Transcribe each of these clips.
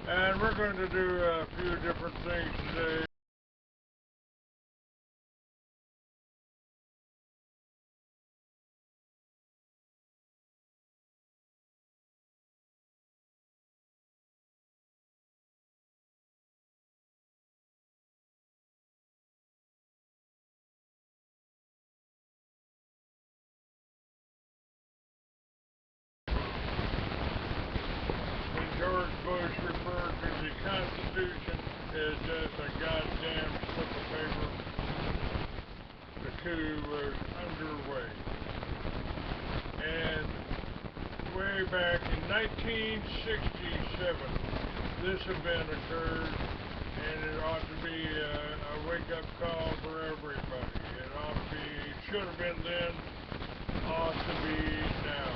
And we're going to do a few different things today. When George Bush referred to the Constitution as just a goddamn slip of paper, the coup was underway. And way back in 1967, this event occurred, and it ought to be a wake-up call for everybody. It ought to be, should have been then, ought to be now.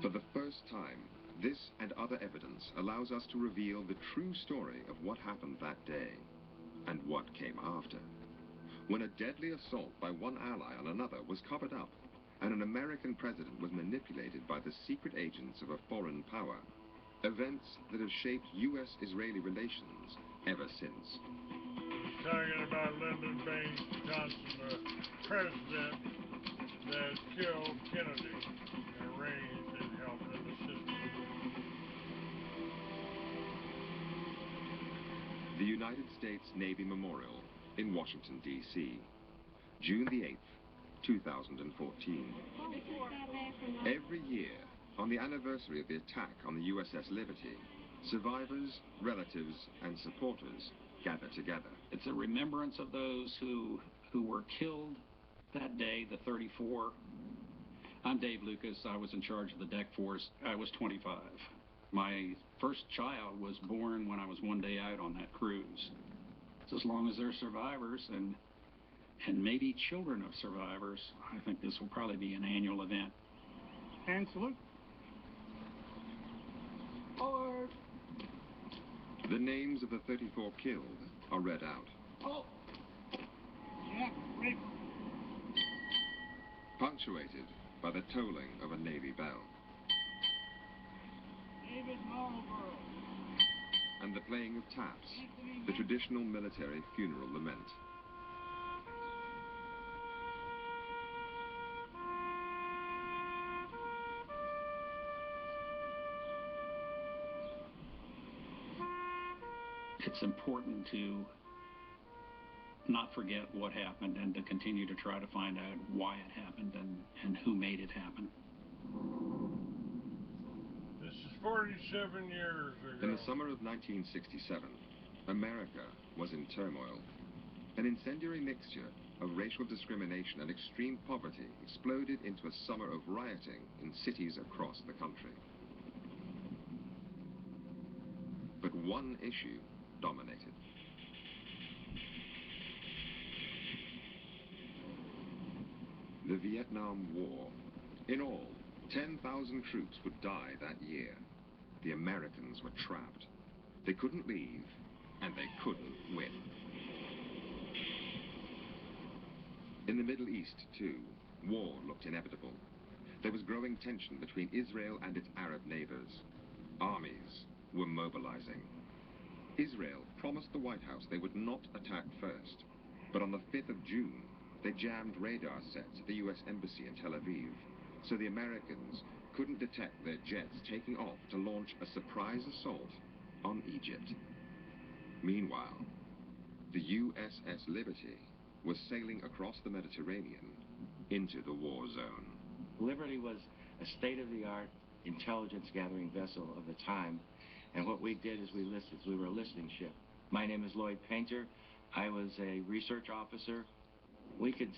For the first time, this and other evidence allows us to reveal the true story of what happened that day and what came after. When a deadly assault by one ally on another was covered up and an American president was manipulated by the secret agents of a foreign power, events that have shaped U.S.-Israeli relations ever since. Talking about Lyndon Baines Johnson, the president that killed Kennedy and arranged and helped in the system. The United States Navy Memorial in Washington, D.C., June the 8th, 2014. Every year, on the anniversary of the attack on the USS Liberty, survivors, relatives, and supporters gather together. It's a remembrance of those who were killed that day, the 34. I'm Dave Lucas. I was in charge of the deck force. I was 25. My first child was born when I was one day out on that cruise. So as long as there are survivors and maybe children of survivors, I think this will probably be an annual event. And salute. Forward. The names of the 34 killed are read out. Oh. Yeah, ready. Punctuated by the tolling of a Navy bell. David Marlborough. And the playing of taps, the traditional military funeral lament. it's important to not forget what happened and to continue to try to find out why it happened and who made it happen. This is 47 years ago. In the summer of 1967, America was in turmoil. An incendiary mixture of racial discrimination and extreme poverty exploded into a summer of rioting in cities across the country. But one issue dominated. The Vietnam War. In all, 10,000 troops would die that year. The Americans were trapped. They couldn't leave, and they couldn't win. In the Middle East, too, war looked inevitable. There was growing tension between Israel and its Arab neighbors. Armies were mobilizing. Israel promised the White House they would not attack first, but on the 5th of June, they jammed radar sets at the U.S. Embassy in Tel Aviv, so the Americans couldn't detect their jets taking off to launch a surprise assault on Egypt. Meanwhile, the USS Liberty was sailing across the Mediterranean into the war zone. Liberty was a state-of-the-art intelligence-gathering vessel of the time, and what we did is we were a listening ship. My name is Lloyd Painter. I was a research officer. We could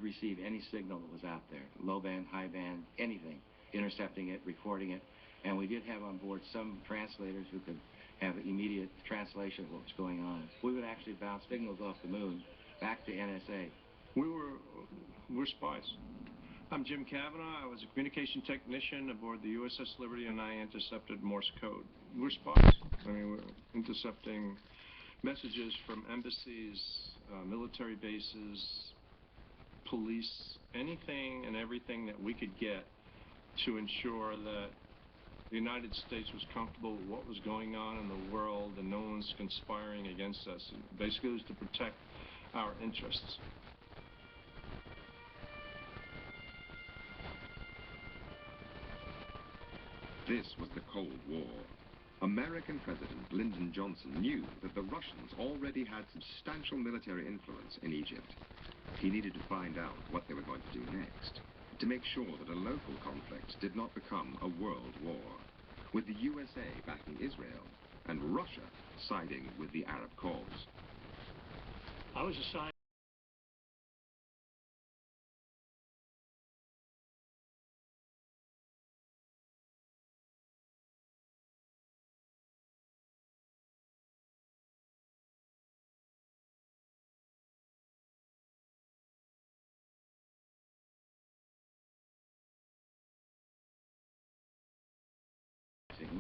receive any signal that was out there, low band, high band, anything, intercepting it, recording it, and we did have on board some translators who could have immediate translation of what was going on. We would actually bounce signals off the moon back to NSA. We're spies. I'm Jim Kavanaugh. I was a communication technician aboard the USS Liberty, and I intercepted Morse code. We're spies. I mean, we're intercepting messages from embassies, military bases, police, anything and everything that we could get to ensure that the United States was comfortable with what was going on in the world and no one's conspiring against us. And basically, it was to protect our interests. This was the Cold War. American President Lyndon Johnson knew that the Russians already had substantial military influence in Egypt. He needed to find out what they were going to do next, to make sure that a local conflict did not become a world war, with the USA backing Israel and Russia siding with the Arab cause. I was assigned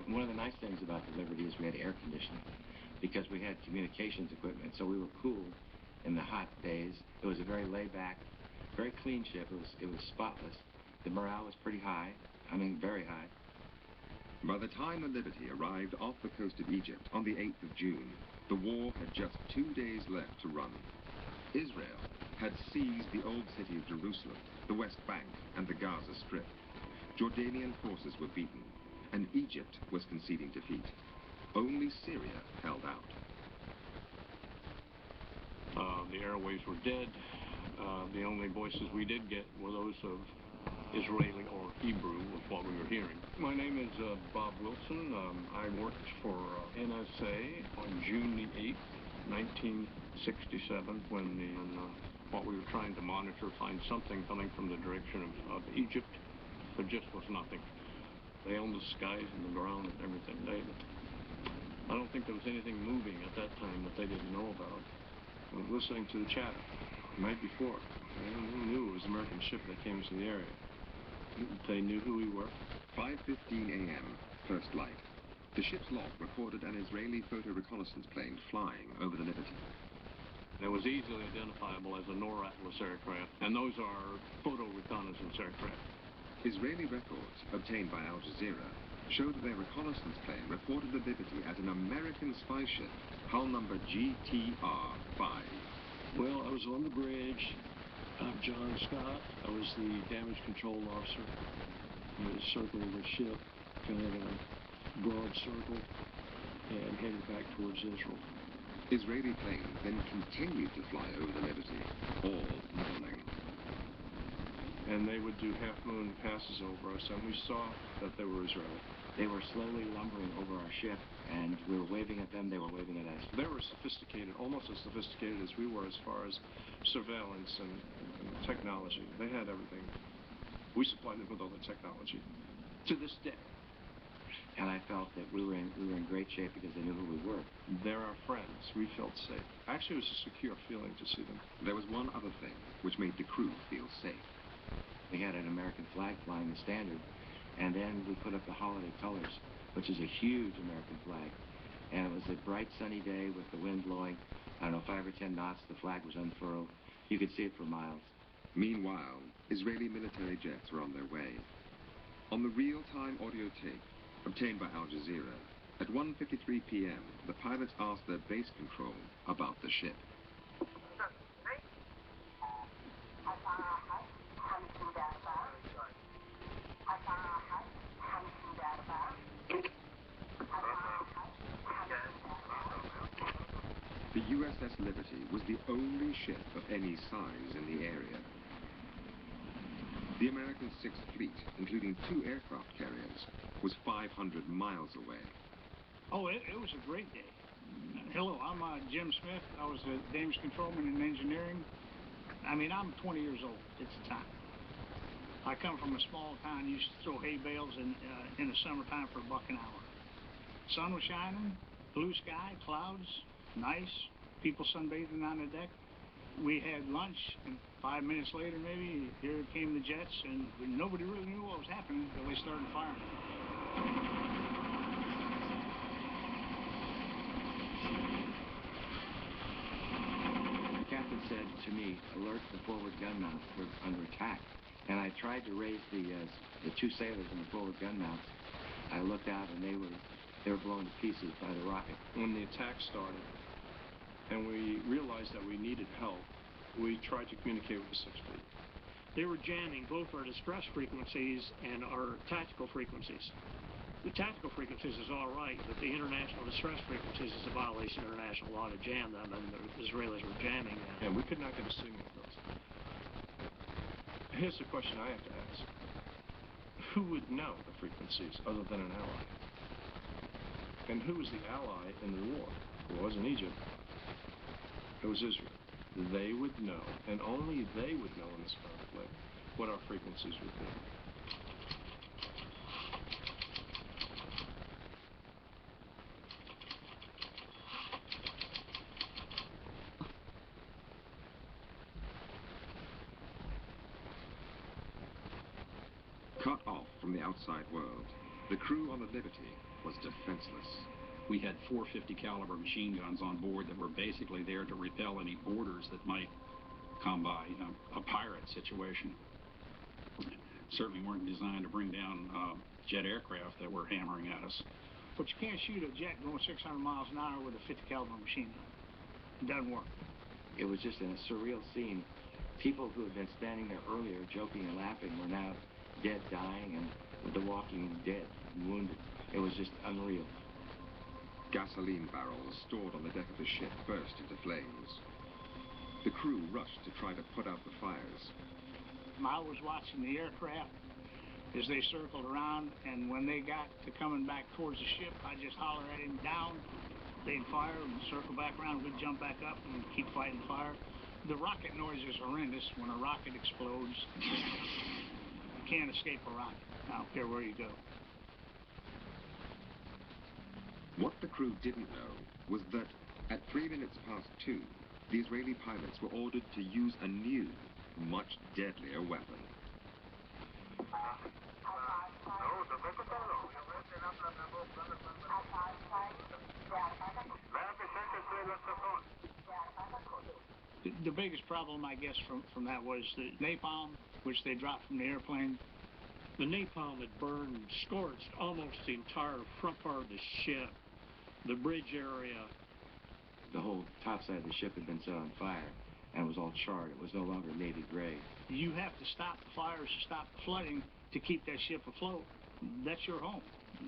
One of the nice things about the Liberty is we had air conditioning because we had communications equipment, so we were cool in the hot days. It was a very laid-back, very clean ship. It was spotless. The morale was pretty high. I mean, very high. By the time the Liberty arrived off the coast of Egypt on the 8th of June, the war had just 2 days left to run. Israel had seized the old city of Jerusalem, the West Bank, and the Gaza Strip. Jordanian forces were beaten, and Egypt was conceding defeat. Only Syria held out. The airwaves were dead. The only voices we did get were those of Israeli or Hebrew, was what we were hearing. My name is Bob Wilson. I worked for NSA on June the 8th, 1967, when what we were trying to monitor, find something coming from the direction of Egypt. There just was nothing. They owned the skies and the ground and everything. I don't think there was anything moving at that time that they didn't know about. I was listening to the chatter the night before. They knew it was an American ship that came into the area. They knew who we were. 5:15 a.m., first light. The ship's log recorded an Israeli photo reconnaissance plane flying over the Liberty. It was easily identifiable as a NOR Atlas aircraft, and those are photo reconnaissance aircraft. Israeli records obtained by Al Jazeera show that their reconnaissance plane reported the Liberty as an American spy ship, hull number GTR-5. Well, I was on the bridge. I'm John Scott. I was the damage control officer. We circled the ship, kind of in a broad circle, and headed back towards Israel. Israeli planes then continued to fly over the Liberty all morning. And they would do half-moon passes over us, and we saw that they were Israeli. They were slowly lumbering over our ship, and we were waving at them, they were waving at us. They were sophisticated, almost as sophisticated as we were as far as surveillance and technology. They had everything. We supplied them with all the technology. To this day. And I felt that we were in great shape because they knew who we were. They're our friends. We felt safe. Actually, it was a secure feeling to see them. There was one other thing which made the crew feel safe. We had an American flag flying the standard, and then we put up the holiday colors, which is a huge American flag. And it was a bright sunny day with the wind blowing, I don't know, 5 or 10 knots. The flag was unfurled. You could see it for miles. Meanwhile, Israeli military jets were on their way. On the real-time audio tape obtained by Al Jazeera, at 1:53 p.m., the pilots asked their base control about the ship. The USS Liberty was the only ship of any size in the area. The American Sixth Fleet, including 2 aircraft carriers, was 500 miles away. Oh, it was a great day. Hello, I'm Jim Smith. I was a damage controlman in engineering. I mean, I'm 20 years old at the time. I come from a small town, used to throw hay bales in the summertime for $1 an hour. Sun was shining, blue sky, clouds, nice, people sunbathing on the deck. We had lunch, and 5 minutes later, maybe, here came the jets, and nobody really knew what was happening until they started firing. The captain said to me, alert the forward gun mounts, they're under attack. And I tried to raise the 2 sailors in the forward gun mounts. I looked out, and they were blown to pieces by the rocket. When the attack started, and we realized that we needed help, we tried to communicate with the Sixth Fleet. They were jamming both our distress frequencies and our tactical frequencies. The tactical frequencies is all right, but the international distress frequencies is a violation of international law to jam them, and the Israelis were jamming them. And we could not get a signal of those. Here's the question I have to ask. Who would know the frequencies other than an ally? And who was the ally in the war? It wasn't Egypt. It was Israel. They would know, and only they would know in this conflict, what our frequencies would be. Cut off from the outside world, the crew on the Liberty was defenseless. We had 450 caliber machine guns on board that were basically there to repel any boarders that might come by, a pirate situation. Certainly weren't designed to bring down jet aircraft that were hammering at us. But you can't shoot a jet going 600 miles an hour with a 50 caliber machine gun. It doesn't work. It was just a surreal scene. People who had been standing there earlier joking and laughing were now dead, dying, and the walking dead and wounded. It was just unreal. Gasoline barrels stored on the deck of the ship burst into flames. The crew rushed to try to put out the fires. I was watching the aircraft as they circled around, and when they got to coming back towards the ship, I'd just holler at him down. They'd fire and circle back around. We'd jump back up and keep fighting fire. The rocket noise is horrendous. When a rocket explodes, you can't escape a rocket. I don't care where you go. What the crew didn't know was that at 2:03, the Israeli pilots were ordered to use a new, much deadlier weapon. The biggest problem, I guess, from that was the napalm, which they dropped from the airplane. The napalm had burned, scorched almost the entire front part of the ship, the bridge area. The whole top side of the ship had been set on fire, and it was all charred. It was no longer navy gray. You have to stop the fires, stop the flooding to keep that ship afloat. That's your home.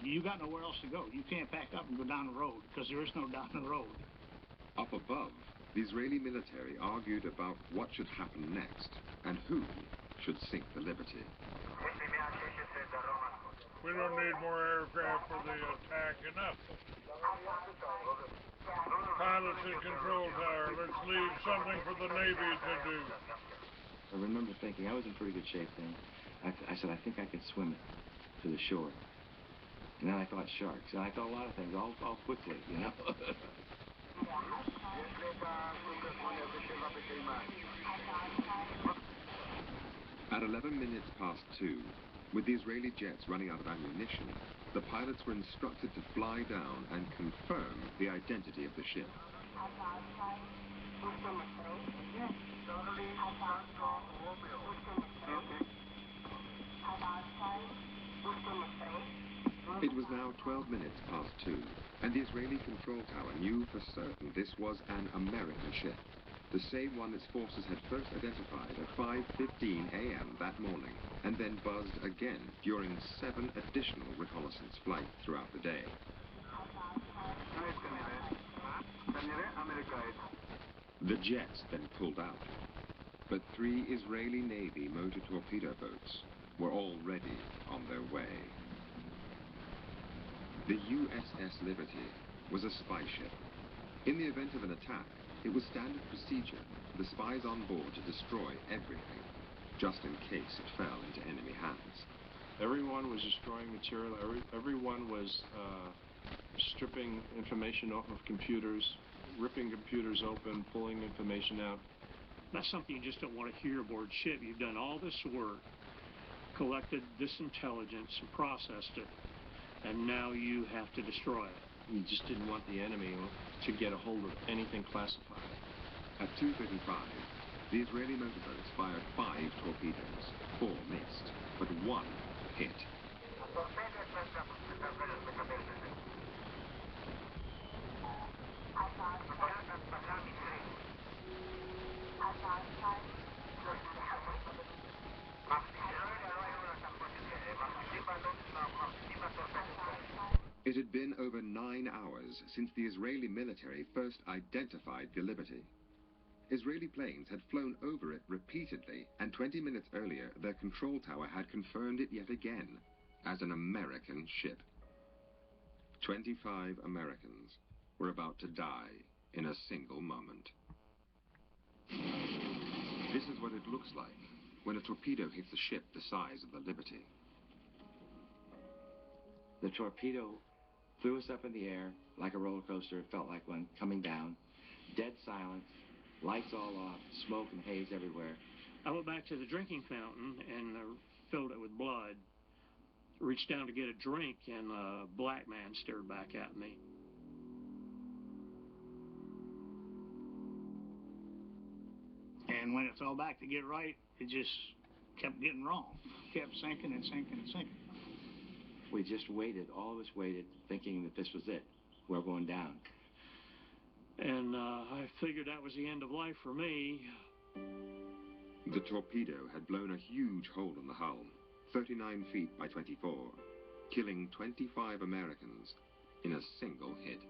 You got nowhere else to go. You can't pack up and go down the road because there is no down the road. Up above, the Israeli military argued about what should happen next and who should sink the Liberty. We don't need more aircraft for the attack, enough. Pilots in control tower, let's leave something for the Navy to do. I remember thinking, I was in pretty good shape then. I said, I think I could swim it to the shore. And then I thought sharks. And I thought a lot of things, all quickly, you know. At 11 minutes past 2, with the Israeli jets running out of ammunition, the pilots were instructed to fly down and confirm the identity of the ship. It was now 12 minutes past 2, and the Israeli control tower knew for certain this was an American ship, the same one its forces had first identified at 5:15 a.m. that morning, and then buzzed again during 7 additional reconnaissance flights throughout the day. The jets then pulled out, but 3 Israeli Navy motor torpedo boats were already on their way. The USS Liberty was a spy ship. In the event of an attack, it was standard procedure for the spies on board to destroy everything, just in case it fell into enemy hands. Everyone was destroying material. Everyone was stripping information off of computers, ripping computers open, pulling information out. That's something you just don't want to hear aboard ship. You've done all this work, collected this intelligence and processed it, and now you have to destroy it. You just didn't want the enemy to get a hold of anything classified. At 2:35, the Israeli motorboats fired 5 torpedoes. 4 missed, but 1 hit. It had been over 9 hours since the Israeli military first identified the Liberty. Israeli planes had flown over it repeatedly, and 20 minutes earlier, their control tower had confirmed it yet again as an American ship. 25 Americans were about to die in a single moment. This is what it looks like when a torpedo hits a ship the size of the Liberty. The torpedo threw us up in the air like a roller coaster. It felt like one coming down. Dead silence, lights all off, smoke and haze everywhere. I went back to the drinking fountain and filled it with blood. Reached down to get a drink, and a black man stared back at me. And when it fell back to get right, it just kept getting wrong. Kept sinking and sinking and sinking. We just waited, all of us waited, thinking that this was it. We're going down. And I figured that was the end of life for me. The torpedo had blown a huge hole in the hull, 39 feet by 24, killing 25 Americans in a single hit.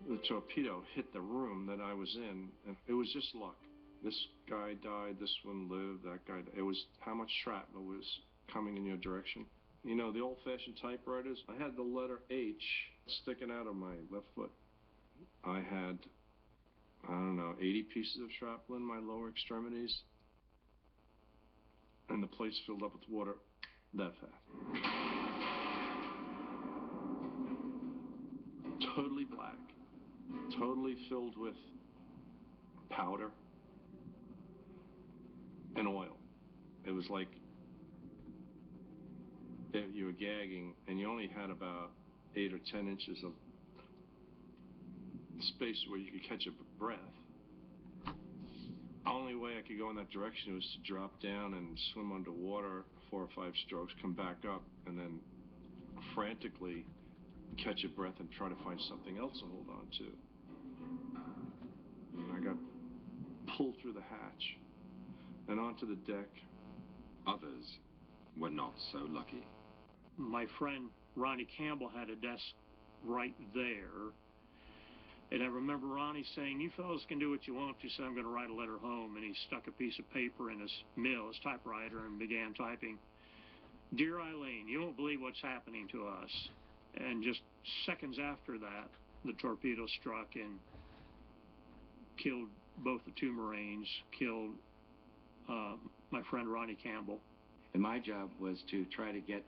The torpedo hit the room that I was in, and it was just luck. This guy died, this one lived, that guy died. It was how much shrapnel was coming in your direction. You know, the old-fashioned typewriters, I had the letter H sticking out of my left foot. I had, I don't know, 80 pieces of shrapnel in my lower extremities, and the place filled up with water that fast. Totally black, totally filled with powder and oil. It was like you were gagging, and you only had about 8 or 10 inches of space where you could catch a breath. The only way I could go in that direction was to drop down and swim underwater 4 or 5 strokes, come back up, and then frantically catch a breath and try to find something else to hold on to. And I got pulled through the hatch and onto the deck. Others were not so lucky. My friend Ronnie Campbell had a desk right there, And I remember Ronnie saying, "You fellas can do what you want to," so I'm going to write a letter home. And he stuck a piece of paper in his typewriter, and began typing, "Dear Eileen, you won't believe what's happening to us." And just seconds after that, the torpedo struck and killed both the two Marines, killed my friend Ronnie Campbell. And my job was to try to get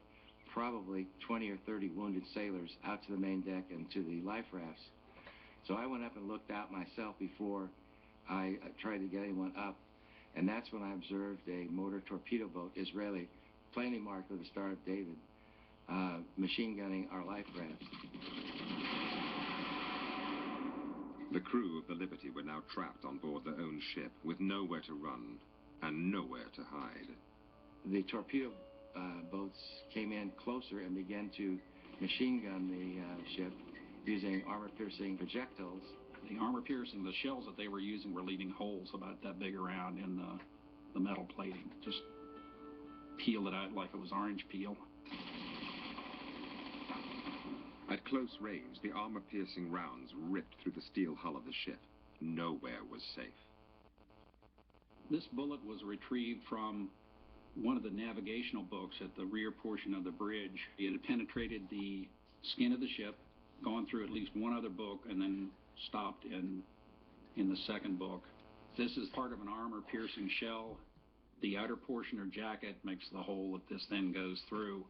probably 20 or 30 wounded sailors out to the main deck and to the life rafts. So I went up and looked out myself before I tried to get anyone up. And that's when I observed a motor torpedo boat, Israeli, plainly marked with the Star of David, machine gunning our life rafts. The crew of the Liberty were now trapped on board their own ship with nowhere to run and nowhere to hide. The torpedo boats came in closer and began to machine gun the ship using armor-piercing projectiles. The armor-piercing, the shells that they were using were leaving holes about that big around in the metal plating. Just peeled it out like it was orange peel. At close range, the armor-piercing rounds ripped through the steel hull of the ship. Nowhere was safe. This bullet was retrieved from one of the navigational books at the rear portion of the bridge. It had penetrated the skin of the ship, gone through at least one other book, and then stopped in the second book. This is part of an armor-piercing shell. The outer portion or jacket makes the hole that this then goes through.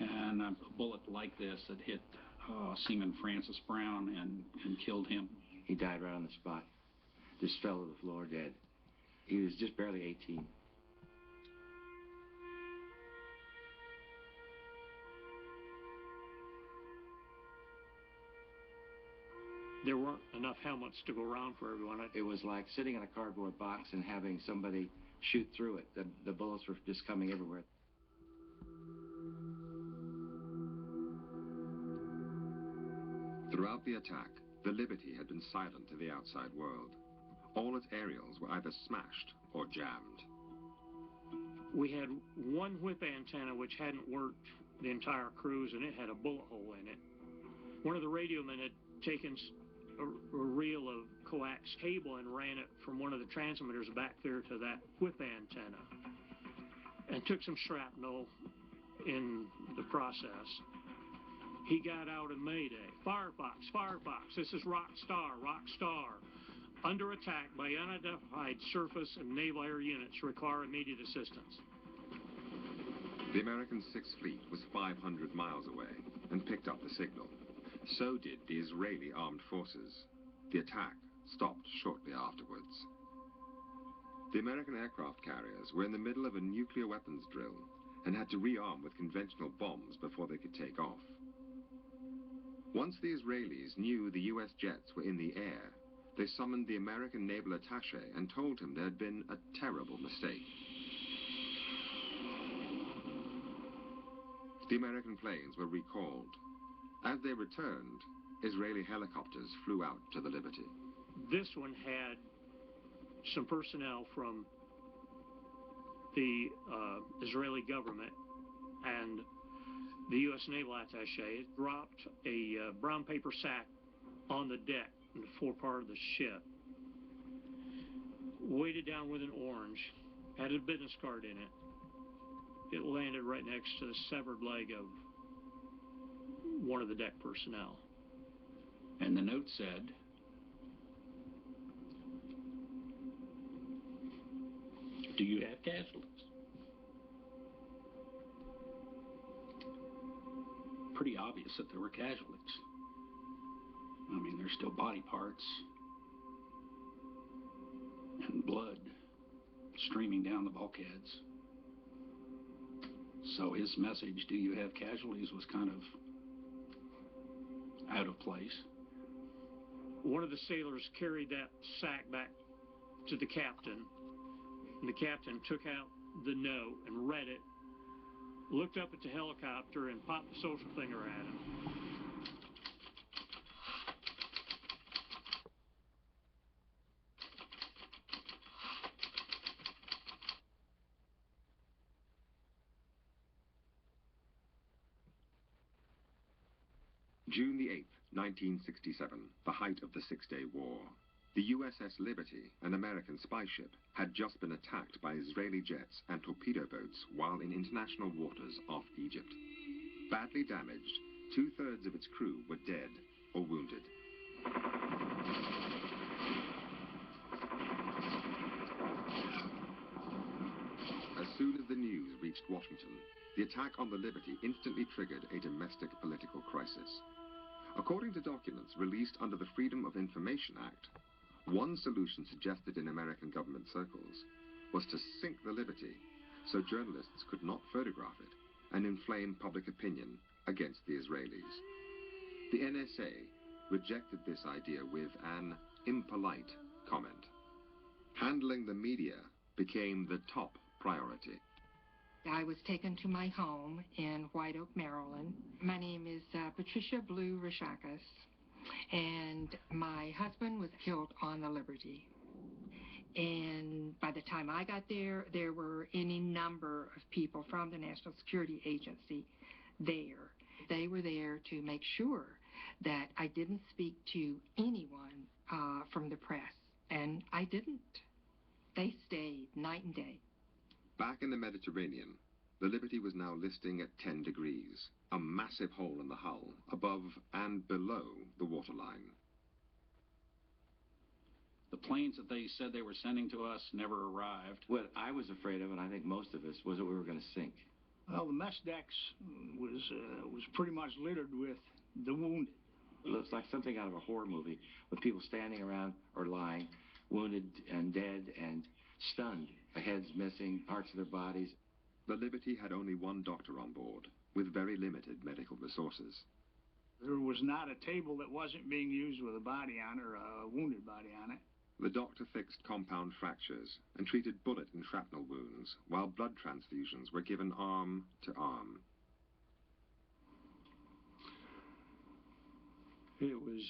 And a bullet like this that hit Seaman Francis Brown and killed him. He died right on the spot. Just fell to the floor dead. He was just barely 18. There weren't enough helmets to go around for everyone. It was like sitting in a cardboard box and having somebody shoot through it. The bullets were just coming everywhere. Throughout the attack, the Liberty had been silent to the outside world. All its aerials were either smashed or jammed. We had one whip antenna which hadn't worked the entire cruise, and it had a bullet hole in it. One of the radiomen had taken a reel of coax cable and ran it from one of the transmitters back there to that whip antenna, and took some shrapnel in the process. He got out in Mayday. "Firefox, Firefox, this is Rockstar, Rockstar. Under attack by unidentified surface and naval air units. Require immediate assistance." The American Sixth Fleet was 500 miles away and picked up the signal. So did the Israeli armed forces. The attack stopped shortly afterwards. The American aircraft carriers were in the middle of a nuclear weapons drill and had to rearm with conventional bombs before they could take off. Once the Israelis knew the U.S. jets were in the air, they summoned the American naval attaché and told him there had been a terrible mistake. The American planes were recalled. As they returned, Israeli helicopters flew out to the Liberty. This one had some personnel from the Israeli government and the U.S. Naval Attaché. It dropped a brown paper sack on the deck in the forepart of the ship, weighted down with an orange, had a business card in it. It landed right next to the severed leg of one of the deck personnel. And the note said, "Do you have casualties?" Pretty obvious that there were casualties. I mean, there's still body parts and blood streaming down the bulkheads. So his message, "Do you have casualties?" was kind of out of place. One of the sailors carried that sack back to the captain, and the captain took out the note and read it, looked up at the helicopter and popped the social finger at him. June the 8th, 1967, the height of the Six-Day War. The USS Liberty, an American spy ship, had just been attacked by Israeli jets and torpedo boats while in international waters off Egypt. Badly damaged, 2/3 of its crew were dead or wounded. As soon as the news reached Washington, the attack on the Liberty instantly triggered a domestic political crisis. According to documents released under the Freedom of Information Act, one solution suggested in American government circles was to sink the Liberty so journalists could not photograph it and inflame public opinion against the Israelis. The NSA rejected this idea with an impolite comment. Handling the media became the top priority. I was taken to my home in White Oak, Maryland. My name is Patricia Blue Rashakas, and my husband was killed on the Liberty. And by the time I got there, there were any number of people from the National Security Agency there. They were there to make sure that I didn't speak to anyone from the press, and I didn't. They stayed night and day. Back in the Mediterranean, the Liberty was now listing at 10 degrees, a massive hole in the hull, above and below the waterline. The planes that they said they were sending to us never arrived. What I was afraid of, and I think most of us, was that we were going to sink. Well, the mess decks was pretty much littered with the wounded. It looks like something out of a horror movie, with people standing around or lying, wounded and dead and stunned. Their heads missing, parts of their bodies. The Liberty had only one doctor on board, with very limited medical resources. There was not a table that wasn't being used with a body on it or a wounded body on it. The doctor fixed compound fractures and treated bullet and shrapnel wounds, while blood transfusions were given arm to arm. It was,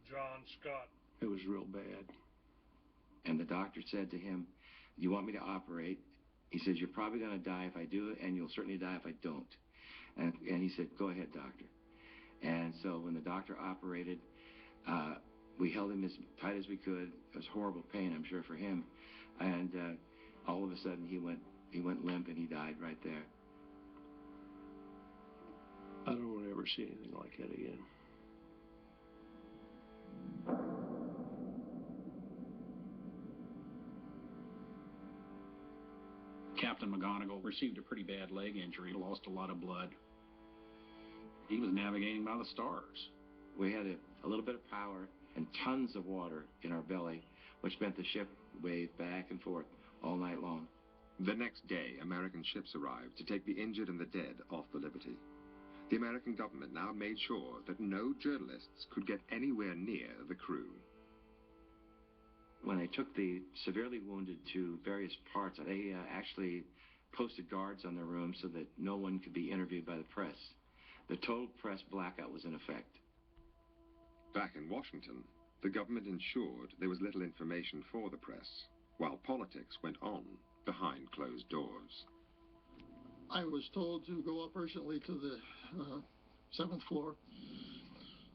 John Scott. it was real bad. And the doctor said to him, "You want me to operate?" He says, "You're probably going to die if I do it, and you'll certainly die if I don't." And he said, "Go ahead, doctor." And so when the doctor operated, we held him as tight as we could. It was horrible pain, I'm sure, for him. And all of a sudden, he went limp, and he died right there. I don't want to ever see anything like that again. Captain McGonigal received a pretty bad leg injury, lost a lot of blood. He was navigating by the stars. We had a little bit of power and tons of water in our belly, which meant the ship waved back and forth all night long. The next day, American ships arrived to take the injured and the dead off the Liberty. The American government now made sure that no journalists could get anywhere near the crew. When they took the severely wounded to various parts, they actually posted guards on their rooms so that no one could be interviewed by the press. The total press blackout was in effect. Back in Washington, the government ensured there was little information for the press, while politics went on behind closed doors. I was told to go up urgently to the 7th floor.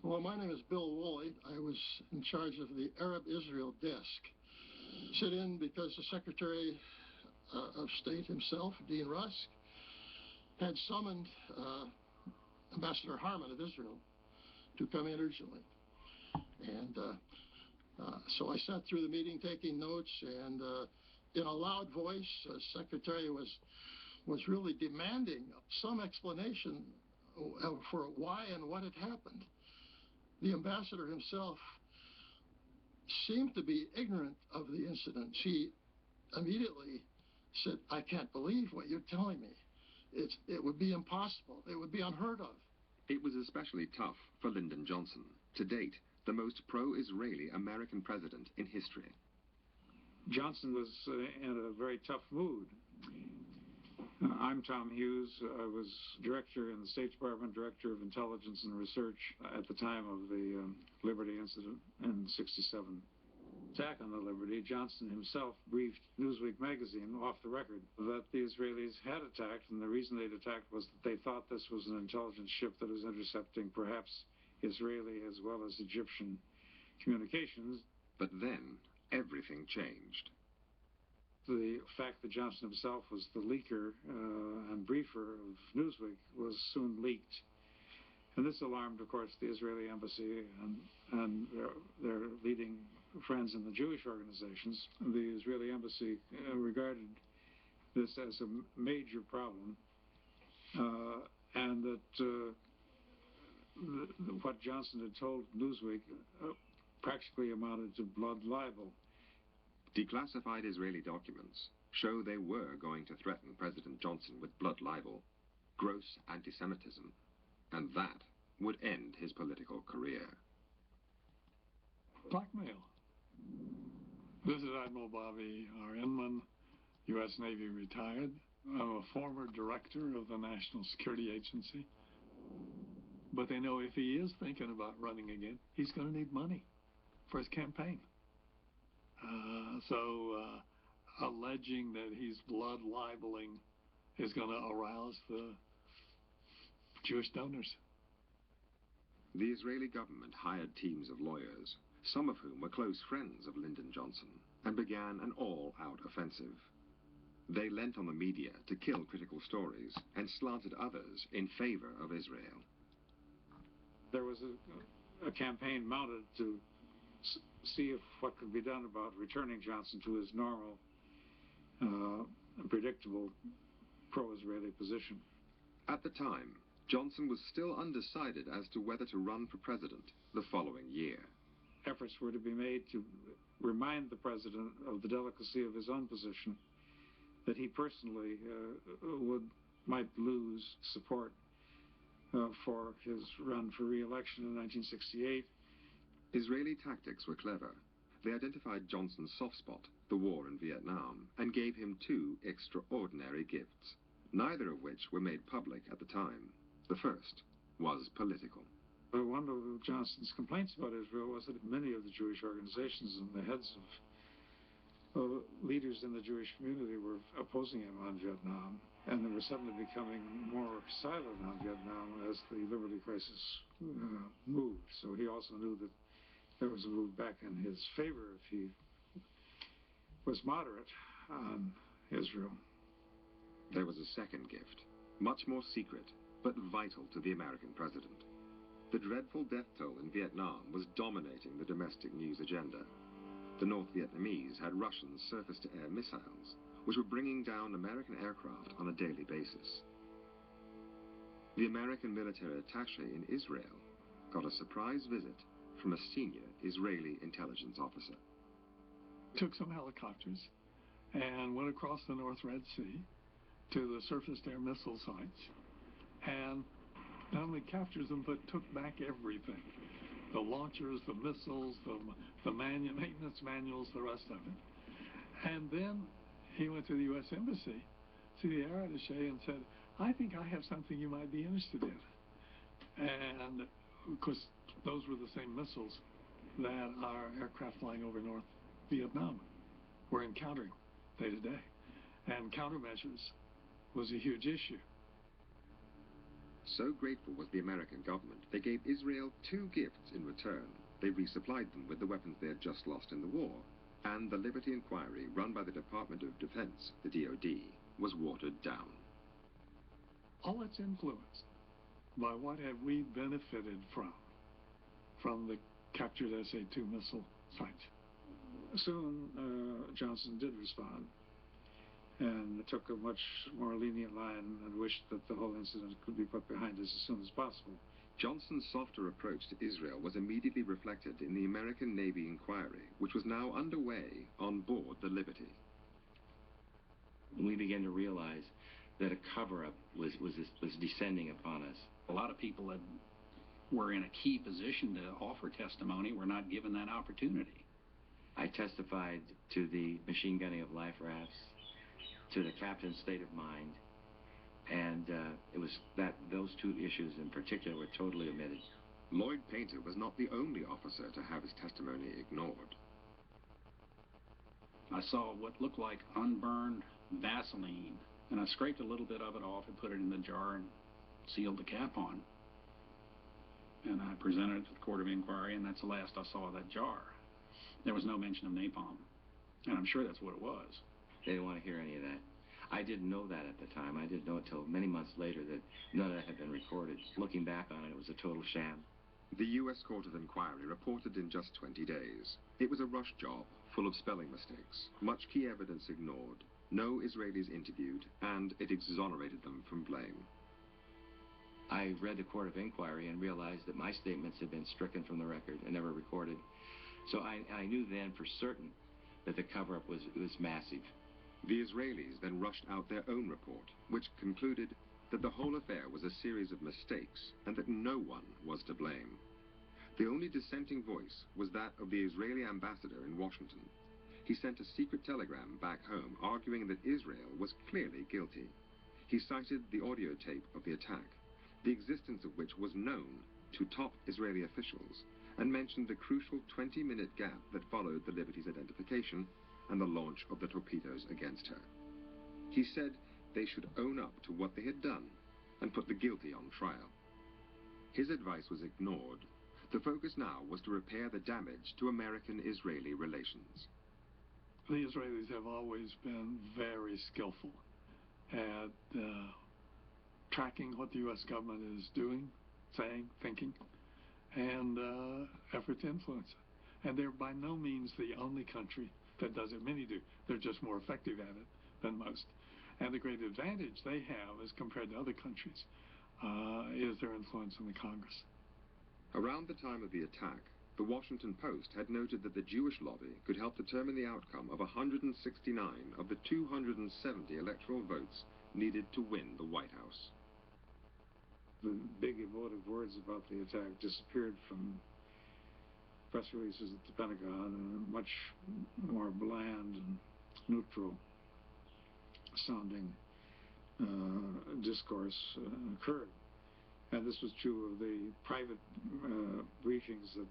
Well, my name is Bill Woolley. I was in charge of the Arab-Israel desk. Sit in because the Secretary of State himself, Dean Rusk, had summoned Ambassador Harman of Israel to come in urgently. And so I sat through the meeting taking notes, and in a loud voice, the Secretary was really demanding some explanation for why and what had happened. The ambassador himself seemed to be ignorant of the incident. She immediately said, "I can't believe what you're telling me. It would be impossible. It would be unheard of." It was especially tough for Lyndon Johnson, to date the most pro-Israeli American president in history. Johnson was in a very tough mood. I'm Tom Hughes. I was director in the State Department, director of intelligence and research at the time of the Liberty incident in '67. Attack on the Liberty, Johnson himself briefed Newsweek magazine off the record that the Israelis had attacked, and the reason they'd attacked was that they thought this was an intelligence ship that was intercepting perhaps Israeli as well as Egyptian communications. But then, everything changed. The fact that Johnson himself was the leaker and briefer of Newsweek was soon leaked. And this alarmed, of course, the Israeli embassy and their leading friends in the Jewish organizations. The Israeli embassy regarded this as a major problem, and that what Johnson had told Newsweek practically amounted to blood libel. Declassified Israeli documents show they were going to threaten President Johnson with blood libel, gross anti-Semitism, and that would end his political career. Blackmail. This is Admiral Bobby R. Inman, U.S. Navy retired. I'm a former director of the National Security Agency. But they know if he is thinking about running again, he's going to need money for his campaign. So alleging that he's blood libeling is going to arouse the Jewish donors. The Israeli government hired teams of lawyers, some of whom were close friends of Lyndon Johnson, and began an all-out offensive. They lent on the media to kill critical stories and slanted others in favor of Israel. There was a campaign mounted to see if what could be done about returning Johnson to his normal and predictable pro-Israeli position. At the time, Johnson was still undecided as to whether to run for president the following year. Efforts were to be made to remind the president of the delicacy of his own position, that he personally might lose support for his run for re-election in 1968. Israeli tactics were clever. They identified Johnson's soft spot, the war in Vietnam, and gave him two extraordinary gifts, neither of which were made public at the time. The first was political. One of Johnson's complaints about Israel was that many of the Jewish organizations and the heads of leaders in the Jewish community were opposing him on Vietnam, and they were suddenly becoming more silent on Vietnam as the Liberty crisis moved. So he also knew that there was a move back in his favor if he was moderate on Israel. There was a second gift, much more secret, but vital to the American president. The dreadful death toll in Vietnam was dominating the domestic news agenda. The North Vietnamese had Russian surface-to-air missiles, which were bringing down American aircraft on a daily basis. The American military attaché in Israel got a surprise visit from a senior Israeli intelligence officer. Took some helicopters and went across the North Red Sea to the surface-to-air missile sites, and not only captured them, but took back everything. The launchers, the missiles, the maintenance manuals, the rest of it. And then he went to the U.S. Embassy, to the air attaché, and said, I think I have something you might be interested in. And, of course, those were the same missiles that our aircraft flying over North Vietnam were encountering day to day. And countermeasures was a huge issue. So grateful was the American government, they gave Israel two gifts in return. They resupplied them with the weapons they had just lost in the war. And the Liberty Inquiry, run by the Department of Defense, the DoD, was watered down. All that's influenced by what have we benefited from the captured SA-2 missile sites. Soon, Johnson did respond, and took a much more lenient line and wished that the whole incident could be put behind us as soon as possible. Johnson's softer approach to Israel was immediately reflected in the American Navy inquiry, which was now underway on board the Liberty. We began to realize that a cover-up was descending upon us. A lot of people that were in a key position to offer testimony were not given that opportunity. I testified to the machine gunning of life rafts, to the captain's state of mind, and it was that those two issues in particular were totally omitted. Lloyd Painter was not the only officer to have his testimony ignored. I saw what looked like unburned Vaseline, and I scraped a little bit of it off and put it in the jar and sealed the cap on. and I presented it to the Court of Inquiry, and that's the last I saw of that jar. There was no mention of napalm, and I'm sure that's what it was. They didn't want to hear any of that. I didn't know that at the time. I didn't know it till many months later that none of that had been recorded. Looking back on it, it was a total sham. The U.S. Court of Inquiry reported in just 20 days. It was a rush job, full of spelling mistakes, much key evidence ignored, no Israelis interviewed, and it exonerated them from blame. I read the Court of Inquiry and realized that my statements had been stricken from the record and never recorded. So I knew then for certain that the cover-up was massive. The Israelis then rushed out their own report, which concluded that the whole affair was a series of mistakes and that no one was to blame. The only dissenting voice was that of the Israeli ambassador in Washington. He sent a secret telegram back home arguing that Israel was clearly guilty. He cited the audio tape of the attack, the existence of which was known to top Israeli officials, and mentioned the crucial 20-minute gap that followed the Liberty's identification and the launch of the torpedoes against her. He said they should own up to what they had done and put the guilty on trial. His advice was ignored. The focus now was to repair the damage to American-Israeli relations. The Israelis have always been very skillful at tracking what the U.S. government is doing, saying, thinking, and effort to influence it. And they're by no means the only country that does it. Many do. They're just more effective at it than most. And the great advantage they have as compared to other countries is their influence in the Congress. Around the time of the attack, the Washington Post had noted that the Jewish lobby could help determine the outcome of 169 of the 270 electoral votes needed to win the White House. The big emotive words about the attack disappeared from press releases at the Pentagon, and a much more bland and neutral sounding discourse occurred. And this was true of the private briefings that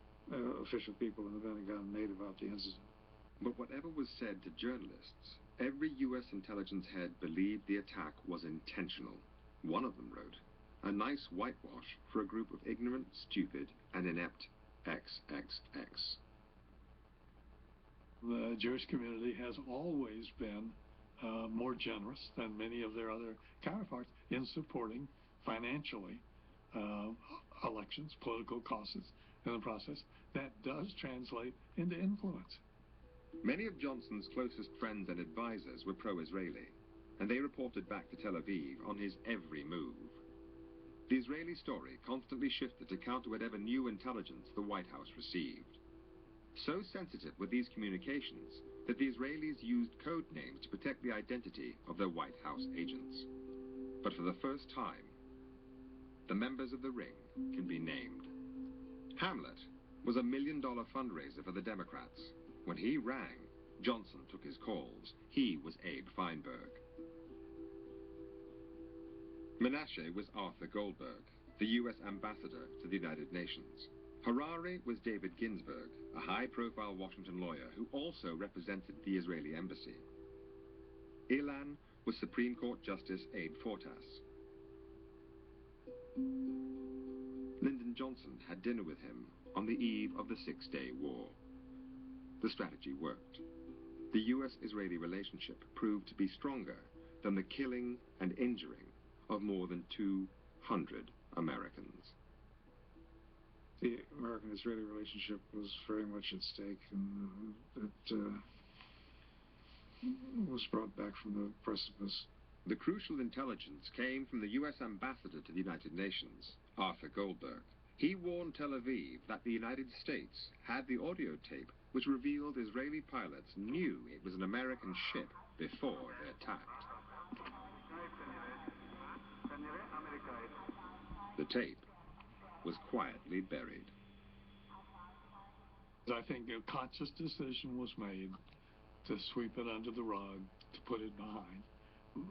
official people in the Pentagon made about the incident. But whatever was said to journalists, every U.S. intelligence head believed the attack was intentional. One of them wrote, "A nice whitewash for a group of ignorant, stupid, and inept XXX." The Jewish community has always been more generous than many of their other counterparts in supporting financially elections, political causes in the process. That does translate into influence. Many of Johnson's closest friends and advisors were pro-Israeli, and they reported back to Tel Aviv on his every move. The Israeli story constantly shifted to counter whatever new intelligence the White House received. So sensitive were these communications that the Israelis used code names to protect the identity of their White House agents. But for the first time, the members of the ring can be named. Hamlet was $1 million fundraiser for the Democrats. When he rang, Johnson took his calls. He was Abe Feinberg. Menashe was Arthur Goldberg, the U.S. ambassador to the United Nations. Harari was David Ginsburg, a high-profile Washington lawyer who also represented the Israeli embassy. Ilan was Supreme Court Justice Abe Fortas. Lyndon Johnson had dinner with him on the eve of the Six-Day War. The strategy worked. The U.S.-Israeli relationship proved to be stronger than the killing and injuring of more than 200 Americans. The American-Israeli relationship was very much at stake, and it was brought back from the precipice. The crucial intelligence came from the U.S. ambassador to the United Nations, Arthur Goldberg. He warned Tel Aviv that the United States had the audio tape which revealed Israeli pilots knew it was an American ship before they attacked. The tape was quietly buried. I think a conscious decision was made to sweep it under the rug, to put it behind.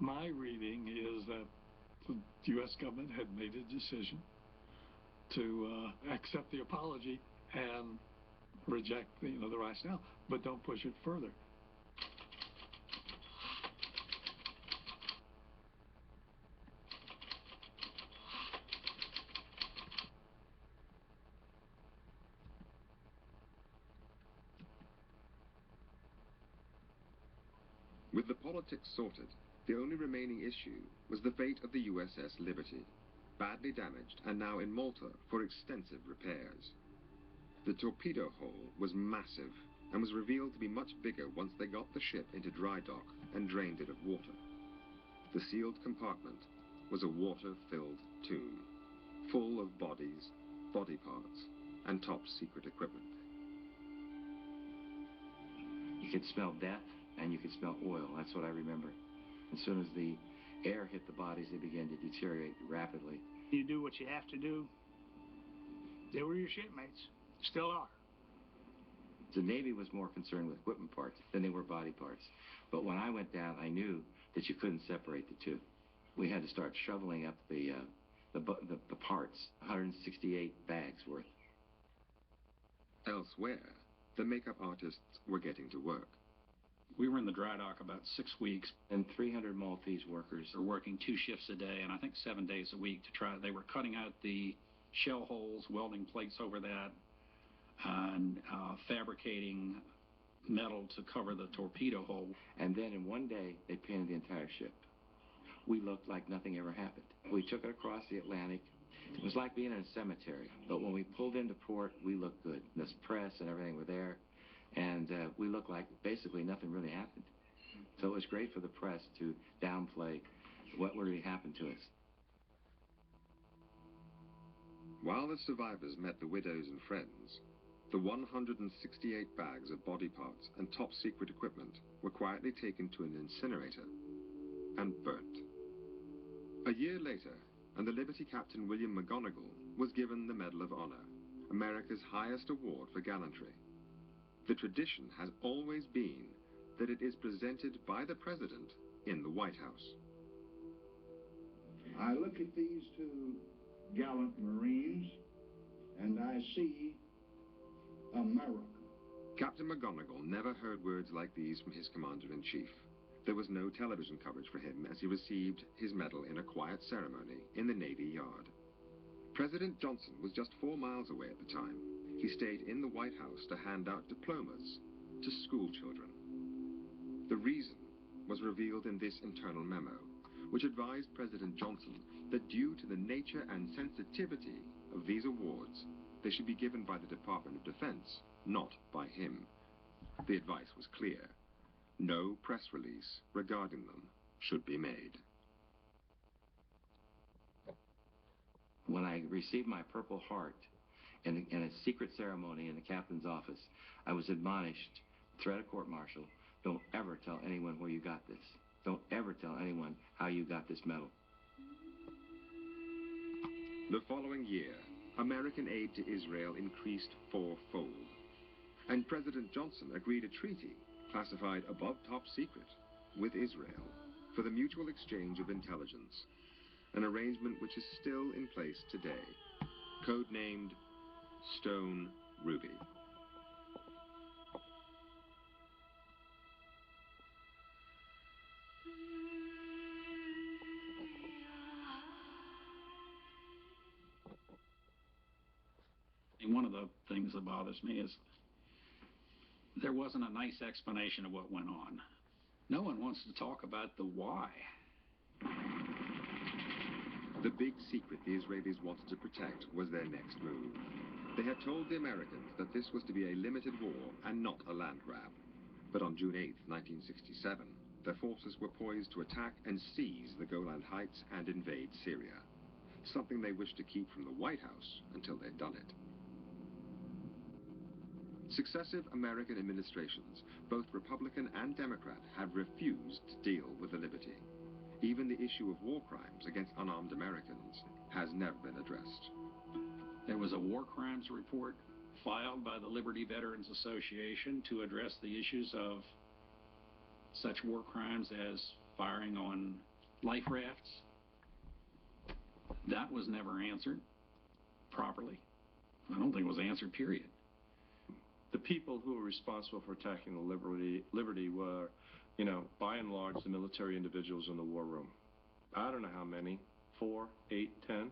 My reading is that the U.S. government had made a decision to accept the apology and reject the rationale, but don't push it further. With the politics sorted, the only remaining issue was the fate of the USS Liberty, badly damaged and now in Malta for extensive repairs. The torpedo hole was massive and was revealed to be much bigger once they got the ship into dry dock and drained it of water. The sealed compartment was a water-filled tomb, full of bodies, body parts, and top-secret equipment. You could smell death and you could smell oil. That's what I remember. As soon as the air hit the bodies, they began to deteriorate rapidly. You do what you have to do. They were your shipmates. Still are. The Navy was more concerned with equipment parts than they were body parts. But when I went down, I knew that you couldn't separate the two. We had to start shoveling up the parts, 168 bags worth. Elsewhere, the makeup artists were getting to work. We were in the dry dock about 6 weeks. And 300 Maltese workers They were working 2 shifts a day, and I think 7 days a week to try. They were cutting out the shell holes, welding plates over that, and fabricating metal to cover the torpedo hole. And then in one day, they painted the entire ship. We looked like nothing ever happened. We took it across the Atlantic. It was like being in a cemetery. But when we pulled into port, we looked good. This press and everything were there. And we looked like basically nothing really happened. So it was great for the press to downplay what really happened to us. While the survivors met the widows and friends, the 168 bags of body parts and top-secret equipment were quietly taken to an incinerator and burnt. A year later, and the Liberty Captain William McGonigal was given the Medal of Honor, America's highest award for gallantry. The tradition has always been that it is presented by the President in the White House. I look at these two gallant Marines and I see America. Captain McGonigal never heard words like these from his Commander-in-Chief. There was no television coverage for him as he received his medal in a quiet ceremony in the Navy Yard. President Johnson was just 4 miles away at the time. He stayed in the White House to hand out diplomas to school children. The reason was revealed in this internal memo, which advised President Johnson that due to the nature and sensitivity of these awards, they should be given by the Department of Defense, not by him. The advice was clear. No press release regarding them should be made. When I received my Purple Heart in a secret ceremony in the captain's office, I was admonished, threat of court-martial, don't ever tell anyone where you got this. Don't ever tell anyone how you got this medal. The following year, American aid to Israel increased 4-fold, and President Johnson agreed a treaty classified above top secret with Israel for the mutual exchange of intelligence, an arrangement which is still in place today, codenamed Stone Ruby. One of the things that bothers me is there wasn't a nice explanation of what went on. No one wants to talk about the why. The big secret the Israelis wanted to protect was their next move. They had told the Americans that this was to be a limited war and not a land grab. But on June 8, 1967, their forces were poised to attack and seize the Golan Heights and invade Syria, something they wished to keep from the White House until they'd done it. Successive American administrations, both Republican and Democrat, have refused to deal with the Liberty. Even the issue of war crimes against unarmed Americans has never been addressed. There was a war crimes report filed by the Liberty Veterans Association to address the issues of such war crimes as firing on life rafts. That was never answered properly. I don't think it was answered, period. The people who were responsible for attacking the Liberty were, by and large, the military individuals in the war room. I don't know how many, 4, 8, 10.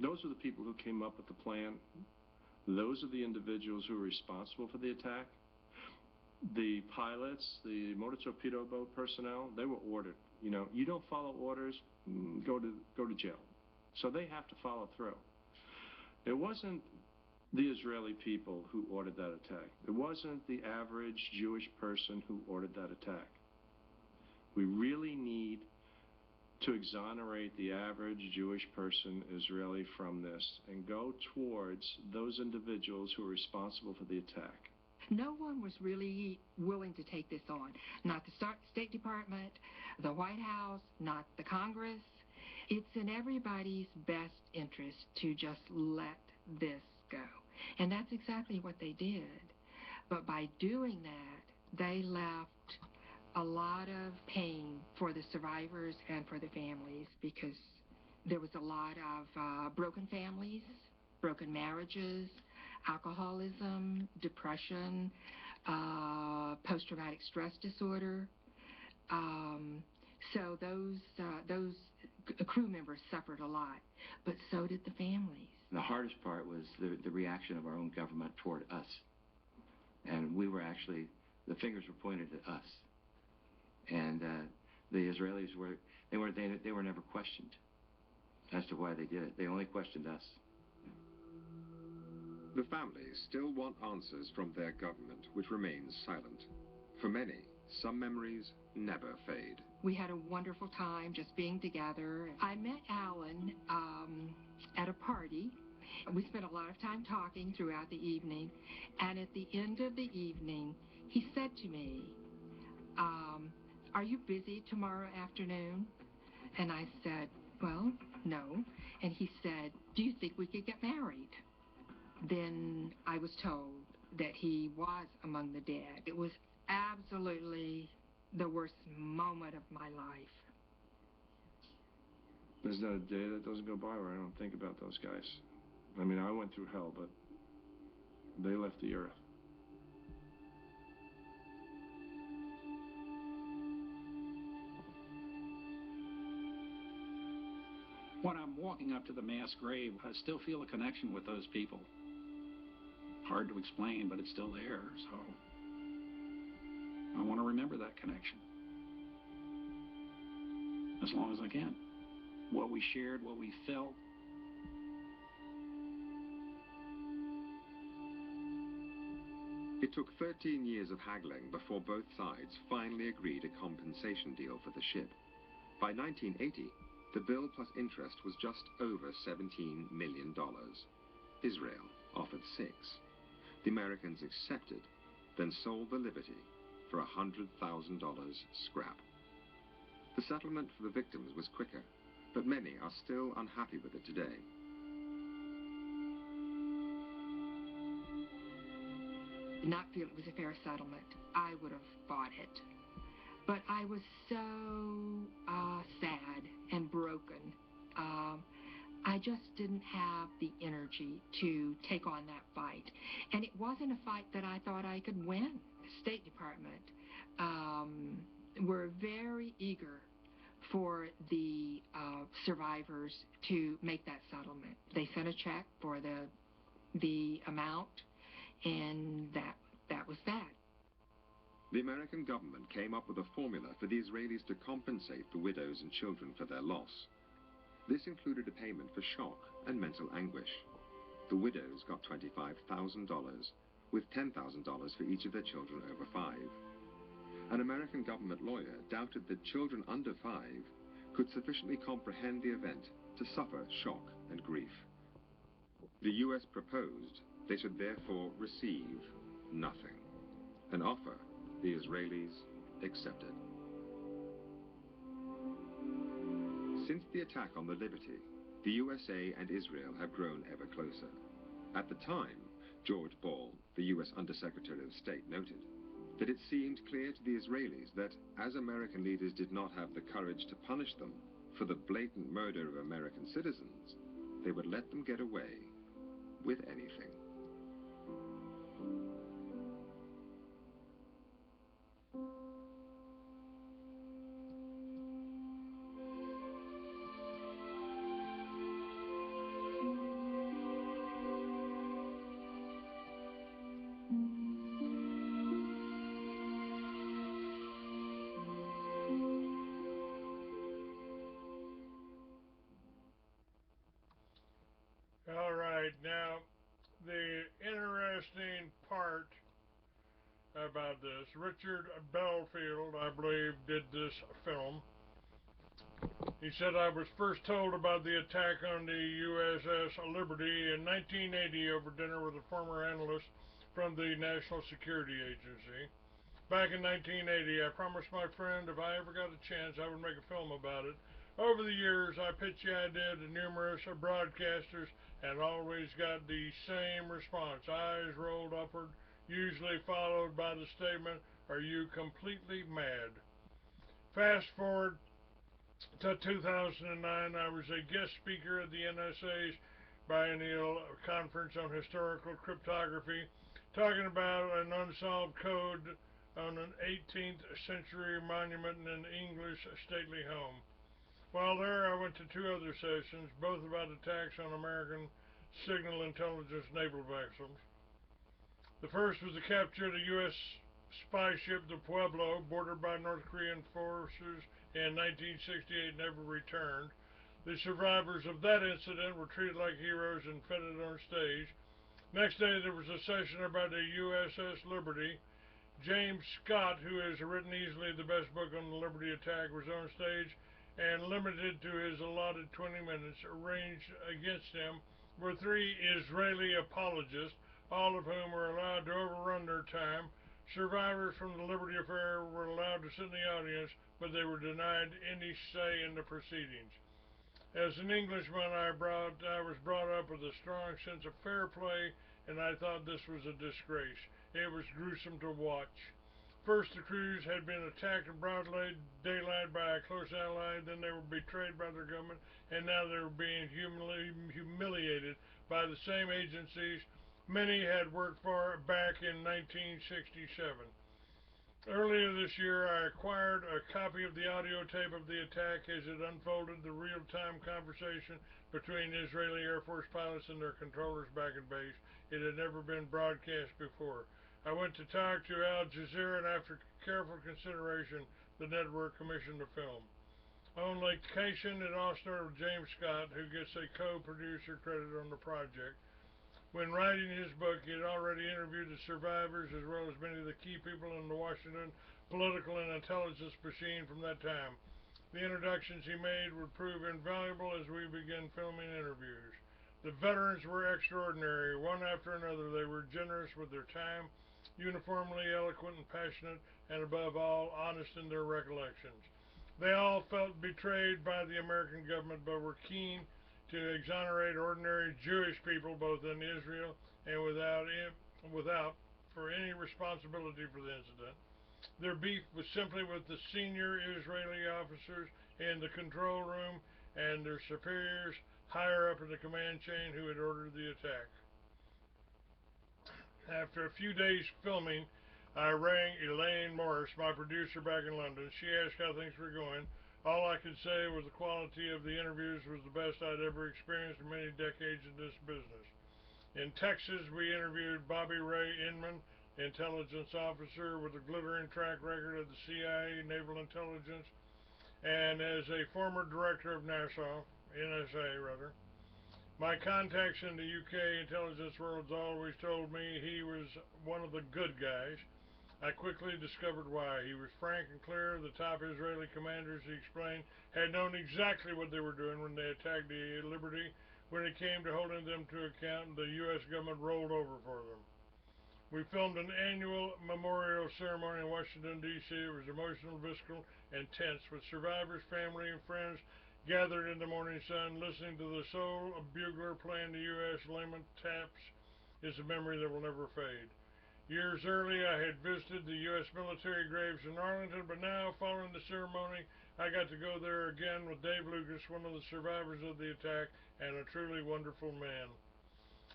Those are the people who came up with the plan. Those are the individuals who were responsible for the attack. The pilots, the motor torpedo boat personnel, they were ordered. You know, you don't follow orders, go to jail. So they have to follow through. It wasn't the Israeli people who ordered that attack. It wasn't the average Jewish person who ordered that attack. We really need to exonerate the average Jewish person, Israeli, from this and go towards those individuals who are responsible for the attack. No one was really willing to take this on. Not the State Department, the White House, not the Congress. It's in everybody's best interest to just let this go. And that's exactly what they did. But by doing that, they left a lot of pain for the survivors and for the families, because there was a lot of broken families, broken marriages, alcoholism, depression, post-traumatic stress disorder. So those crew members suffered a lot, but so did the families. The hardest part was the reaction of our own government toward us. And we were actually, the fingers were pointed at us. And the Israelis they were never questioned as to why they did it. They only questioned us. The families still want answers from their government, which remains silent. For many, some memories never fade. We had a wonderful time just being together. I met Alan at a party. We spent a lot of time talking throughout the evening, and at the end of the evening, he said to me, "Are you busy tomorrow afternoon?" And I said, "Well, no." And he said, "Do you think we could get married?" Then I was told that he was among the dead. It was absolutely the worst moment of my life. There's not a day that doesn't go by where I don't think about those guys. I mean, I went through hell, but they left the earth. When I'm walking up to the mass grave, I still feel a connection with those people. Hard to explain, but it's still there, so I want to remember that connection as long as I can. What we shared, what we felt. It took 13 years of haggling before both sides finally agreed a compensation deal for the ship. By 1980, the bill plus interest was just over $17 million. Israel offered $6. The Americans accepted, then sold the Liberty for $100,000 scrap. The settlement for the victims was quicker, but many are still unhappy with it today. Did not feel it was a fair settlement. I would have bought it. But I was so sad and broken. I just didn't have the energy to take on that fight. And it wasn't a fight that I thought I could win. The State Department were very eager for the survivors to make that settlement. They sent a check for the amount, and that was that. The American government came up with a formula for the Israelis to compensate the widows and children for their loss. This included a payment for shock and mental anguish. The widows got $25,000, with $10,000 for each of their children over 5. An American government lawyer doubted that children under 5 could sufficiently comprehend the event to suffer shock and grief. The U.S. proposed they should therefore receive nothing, an offer the Israelis accepted. Since the attack on the Liberty, the USA and Israel have grown ever closer. At the time, George Ball, the U.S. Undersecretary of State, noted that it seemed clear to the Israelis that, as American leaders did not have the courage to punish them for the blatant murder of American citizens, they would let them get away with anything. this. Richard Belfield, I believe, did this film. He said, I was first told about the attack on the USS Liberty in 1980 over dinner with a former analyst from the National Security Agency. Back in 1980, I promised my friend if I ever got a chance, I would make a film about it. Over the years, I pitched the idea to numerous broadcasters and always got the same response, eyes rolled upward, usually followed by the statement, are you completely mad? Fast forward to 2009, I was a guest speaker at the NSA's biennial conference on historical cryptography, talking about an unsolved code on an 18th century monument in an English stately home. While there, I went to two other sessions, both about attacks on American signal intelligence naval vessels. The first was the capture of the U.S. spy ship, the Pueblo, boarded by North Korean forces in 1968, never returned. The survivors of that incident were treated like heroes and feted on stage. Next day, there was a session about the USS Liberty. James Scott, who has written easily the best book on the Liberty attack, was on stage, and limited to his allotted 20 minutes, arranged against him were three Israeli apologists, all of whom were allowed to overrun their time. Survivors from the Liberty affair were allowed to sit in the audience, but they were denied any say in the proceedings. As an Englishman, I was brought up with a strong sense of fair play, and I thought this was a disgrace. It was gruesome to watch. First, the crews had been attacked in broad daylight by a close ally, then they were betrayed by their government, and now they were being humiliated by the same agencies many had worked for back in 1967. Earlier this year, I acquired a copy of the audio tape of the attack as it unfolded, the real-time conversation between Israeli Air Force pilots and their controllers back at base. It had never been broadcast before. I went to talk to Al Jazeera, and after careful consideration, the network commissioned the film. On location, it all started with James Scott, who gets a co-producer credit on the project. When writing his book, he had already interviewed the survivors as well as many of the key people in the Washington political and intelligence machine from that time. The introductions he made would prove invaluable as we began filming interviews. The veterans were extraordinary. One after another, they were generous with their time, uniformly eloquent and passionate, and above all, honest in their recollections. They all felt betrayed by the American government, but were keen to exonerate ordinary Jewish people both in Israel and without for any responsibility for the incident. Their beef was simply with the senior Israeli officers in the control room and their superiors higher up in the command chain who had ordered the attack. After a few days filming, I rang Elaine Morris, my producer back in London. She asked how things were going. All I could say was the quality of the interviews was the best I'd ever experienced in many decades in this business. In Texas, we interviewed Bobby Ray Inman, intelligence officer with a glittering track record of the CIA, Naval Intelligence, and as a former director of NSA. My contacts in the UK intelligence world always told me he was one of the good guys. I quickly discovered why. He was frank and clear. The top Israeli commanders, he explained, had known exactly what they were doing when they attacked the Liberty. When it came to holding them to account, the U.S. government rolled over for them. We filmed an annual memorial ceremony in Washington, D.C. It was emotional, visceral, and tense, with survivors, family, and friends gathered in the morning sun, listening to the soul of bugler playing the U.S. lament taps is a memory that will never fade. Years earlier, I had visited the U.S. military graves in Arlington, but now, following the ceremony, I got to go there again with Dave Lucas, one of the survivors of the attack, and a truly wonderful man.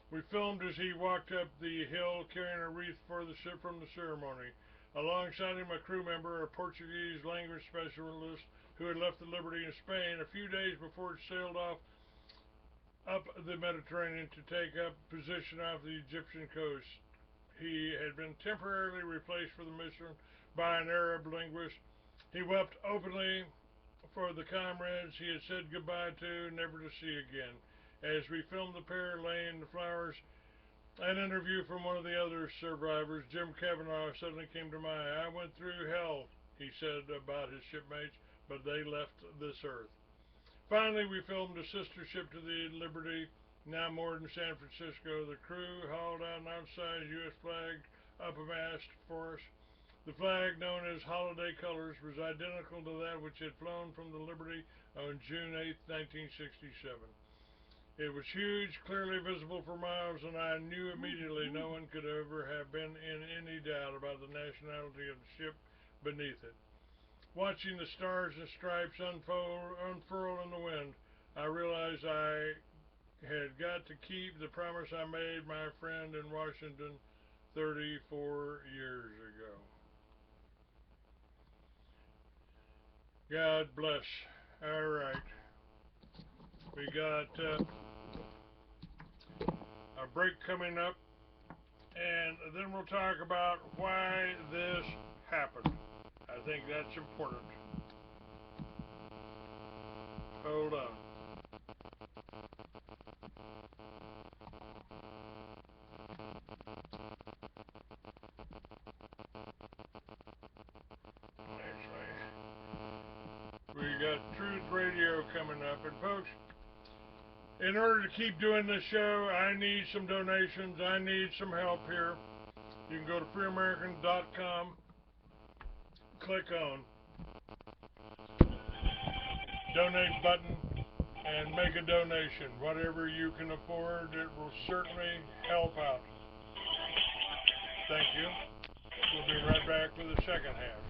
We filmed as he walked up the hill carrying a wreath from the ceremony. Alongside him, a crew member, a Portuguese language specialist who had left the Liberty in Spain a few days before it sailed off up the Mediterranean to take up position off the Egyptian coast. He had been temporarily replaced for the mission by an Arab linguist. He wept openly for the comrades he had said goodbye to, never to see again. As we filmed the pair laying the flowers An interview from one of the other survivors, Jim Kavanaugh, suddenly came to mind. I went through hell, he said about his shipmates, but they left this earth. Finally, we filmed a sister ship to the Liberty, now moored in San Francisco. The crew hauled out an outsized U.S. flag up a mast for us. The flag, known as Holiday Colors, was identical to that which had flown from the Liberty on June 8, 1967. It was huge, clearly visible for miles, and I knew immediately no one could ever have been in any doubt about the nationality of the ship beneath it. Watching the stars and stripes unfurl in the wind, I realized I had got to keep the promise I made my friend in Washington 34 years ago. God bless. All right. We got a break coming up, and then we'll talk about why this happened. I think that's important. Hold on. We got Truth Radio coming up, and folks, in order to keep doing this show, I need some donations. I need some help here. You can go to freeamerican.com, click on donate button, and make a donation. Whatever you can afford, it will certainly help out. Thank you. We'll be right back with the second half.